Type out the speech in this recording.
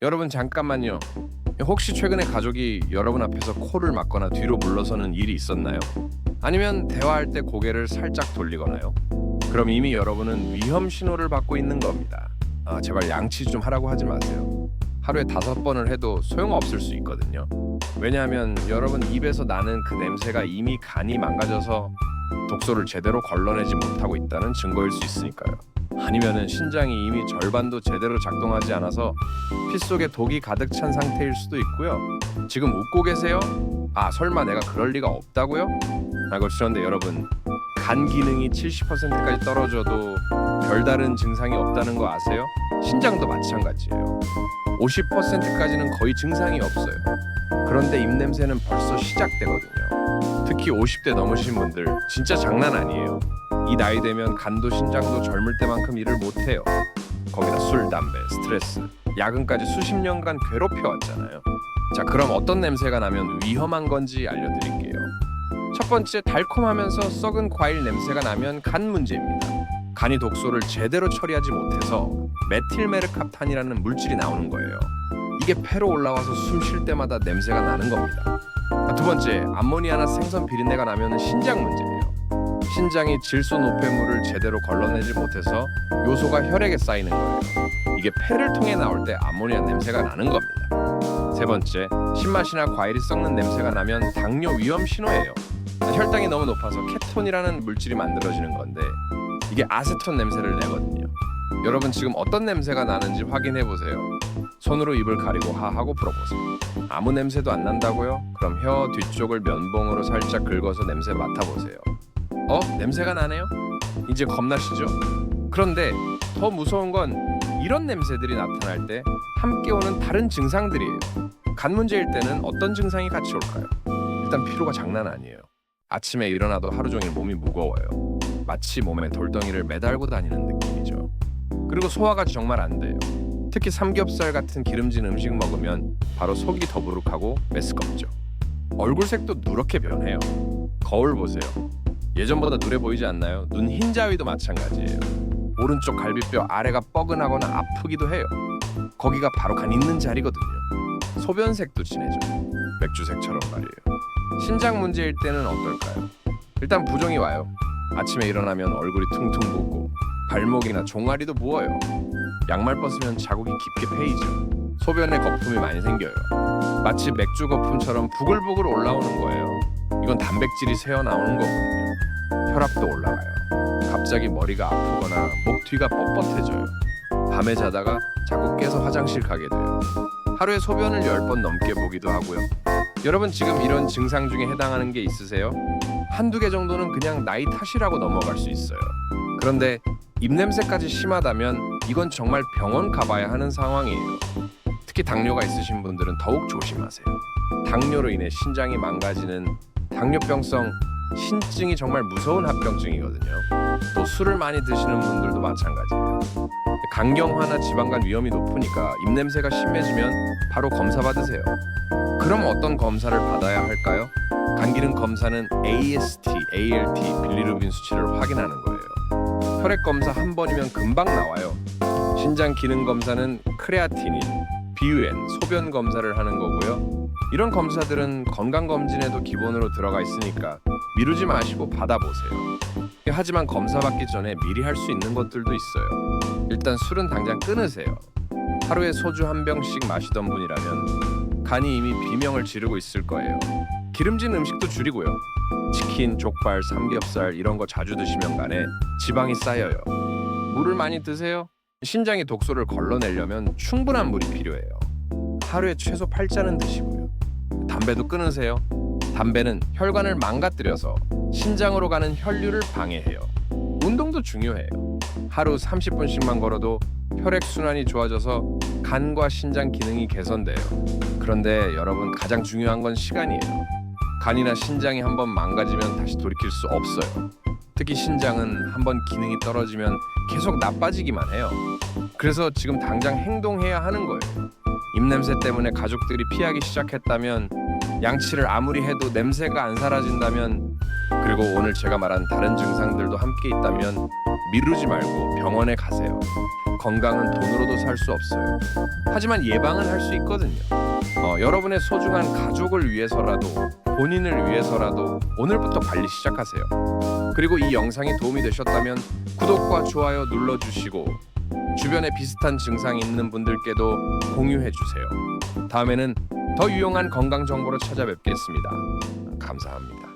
여러분 잠깐만요. 혹시 최근에 가족이 여러분 앞에서 코를 막거나 뒤로 물러서는 일이 있었나요? 아니면 대화할 때 고개를 살짝 돌리거나요? 그럼 이미 여러분은 위험 신호를 받고 있는 겁니다. 제발 양치 좀 하라고 하지 마세요. 하루에 5번을 해도 소용없을 수 있거든요. 왜냐하면 여러분 입에서 나는 그 냄새가 이미 간이 망가져서 독소를 제대로 걸러내지 못하고 있다는 증거일 수 있으니까요. 아니면은 신장이 이미 절반도 제대로 작동하지 않아서 피 속에 독이 가득 찬 상태일 수도 있고요. 지금 웃고 계세요? 설마 내가 그럴 리가 없다고요? 그런데 여러분, 간 기능이 70%까지 떨어져도 별다른 증상이 없다는 거 아세요? 신장도 마찬가지예요. 50%까지는 거의 증상이 없어요. 그런데 입냄새는 벌써 시작되거든요. 특히 50대 넘으신 분들 진짜 장난 아니에요. 이 나이 되면 간도 신장도 젊을 때만큼 일을 못해요. 거기다 술, 담배, 스트레스, 야근까지 수십 년간 괴롭혀왔잖아요. 자, 그럼 어떤 냄새가 나면 위험한 건지 알려드릴게요. 첫 번째, 달콤하면서 썩은 과일 냄새가 나면 간 문제입니다. 간이 독소를 제대로 처리하지 못해서 메틸메르캅탄이라는 물질이 나오는 거예요. 이게 폐로 올라와서 숨 쉴 때마다 냄새가 나는 겁니다. 두 번째, 암모니아나 생선 비린내가 나면 신장 문제예요. 신장이 질소 노폐물을 제대로 걸러내지 못해서 요소가 혈액에 쌓이는 거예요. 이게 폐를 통해 나올 때 암모니아 냄새가 나는 겁니다. 세 번째, 신맛이나 과일이 썩는 냄새가 나면 당뇨 위험 신호예요. 혈당이 너무 높아서 케톤이라는 물질이 만들어지는 건데 이게 아세톤 냄새를 내거든요. 여러분 지금 어떤 냄새가 나는지 확인해 보세요. 손으로 입을 가리고 하하고 불어보세요. 아무 냄새도 안 난다고요? 그럼 혀 뒤쪽을 면봉으로 살짝 긁어서 냄새 맡아보세요. 냄새가 나네요? 이제 겁나시죠? 그런데 더 무서운 건 이런 냄새들이 나타날 때 함께 오는 다른 증상들이에요. 간 문제일 때는 어떤 증상이 같이 올까요? 일단 피로가 장난 아니에요. 아침에 일어나도 하루 종일 몸이 무거워요. 마치 몸에 돌덩이를 매달고 다니는 느낌이죠. 그리고 소화가 정말 안 돼요. 특히 삼겹살 같은 기름진 음식 먹으면 바로 속이 더부룩하고 메스껍죠. 얼굴색도 누렇게 변해요. 거울 보세요. 예전보다 누래 보이지 않나요? 눈 흰자위도 마찬가지예요. 오른쪽 갈비뼈 아래가 뻐근하거나 아프기도 해요. 거기가 바로 간 있는 자리거든요. 소변색도 진해져. 맥주색처럼 말이에요. 신장 문제일 때는 어떨까요? 일단 부종이 와요. 아침에 일어나면 얼굴이 퉁퉁 붓고 발목이나 종아리도 부어요. 양말 벗으면 자국이 깊게 패이죠. 소변에 거품이 많이 생겨요. 마치 맥주 거품처럼 부글부글 올라오는 거예요. 이건 단백질이 새어나오는 거거든요. 혈압도 올라가요. 갑자기 머리가 아프거나 목 뒤가 뻣뻣해져요. 밤에 자다가 자꾸 깨서 화장실 가게 돼요. 하루에 소변을 10번 넘게 보기도 하고요. 여러분 지금 이런 증상 중에 해당하는 게 있으세요? 한두 개 정도는 그냥 나이 탓이라고 넘어갈 수 있어요. 그런데 입냄새까지 심하다면 이건 정말 병원 가봐야 하는 상황이에요. 특히 당뇨가 있으신 분들은 더욱 조심하세요. 당뇨로 인해 신장이 망가지는 당뇨병성 신증이 정말 무서운 합병증이거든요. 또 술을 많이 드시는 분들도 마찬가지예요. 간경화나 지방간 위험이 높으니까 입냄새가 심해지면 바로 검사 받으세요. 그럼 어떤 검사를 받아야 할까요? 간 기능 검사는 AST, ALT, 빌리루빈 수치를 확인하는 거예요. 혈액 검사 한 번이면 금방 나와요. 신장 기능 검사는 크레아티닌, BUN, 소변 검사를 하는 거고요. 이런 검사들은 건강검진에도 기본으로 들어가 있으니까 미루지 마시고 받아보세요. 하지만 검사 받기 전에 미리 할 수 있는 것들도 있어요. 일단 술은 당장 끊으세요. 하루에 소주 한 병씩 마시던 분이라면 간이 이미 비명을 지르고 있을 거예요. 기름진 음식도 줄이고요. 치킨, 족발, 삼겹살 이런 거 자주 드시면 간에 지방이 쌓여요. 물을 많이 드세요. 신장이 독소를 걸러내려면 충분한 물이 필요해요. 하루에 최소 8잔은 드시고요. 담배도 끊으세요. 담배는 혈관을 망가뜨려서 신장으로 가는 혈류를 방해해요. 운동도 중요해요. 하루 30분씩만 걸어도 혈액 순환이 좋아져서 간과 신장 기능이 개선돼요. 그런데 여러분 가장 중요한 건 시간이에요. 간이나 신장이 한번 망가지면 다시 돌이킬 수 없어요. 특히 신장은 한번 기능이 떨어지면 계속 나빠지기만 해요. 그래서 지금 당장 행동해야 하는 거예요. 입냄새 때문에 가족들이 피하기 시작했다면, 양치를 아무리 해도 냄새가 안 사라진다면, 그리고 오늘 제가 말한 다른 증상들도 함께 있다면 미루지 말고 병원에 가세요. 건강은 돈으로도 살 수 없어요. 하지만 예방은 할 수 있거든요. 여러분의 소중한 가족을 위해서라도 본인을 위해서라도 오늘부터 관리 시작하세요. 그리고 이 영상이 도움이 되셨다면 구독과 좋아요 눌러주시고 주변에 비슷한 증상이 있는 분들께도 공유해 주세요. 다음에는 더 유용한 건강 정보로 찾아뵙겠습니다. 감사합니다.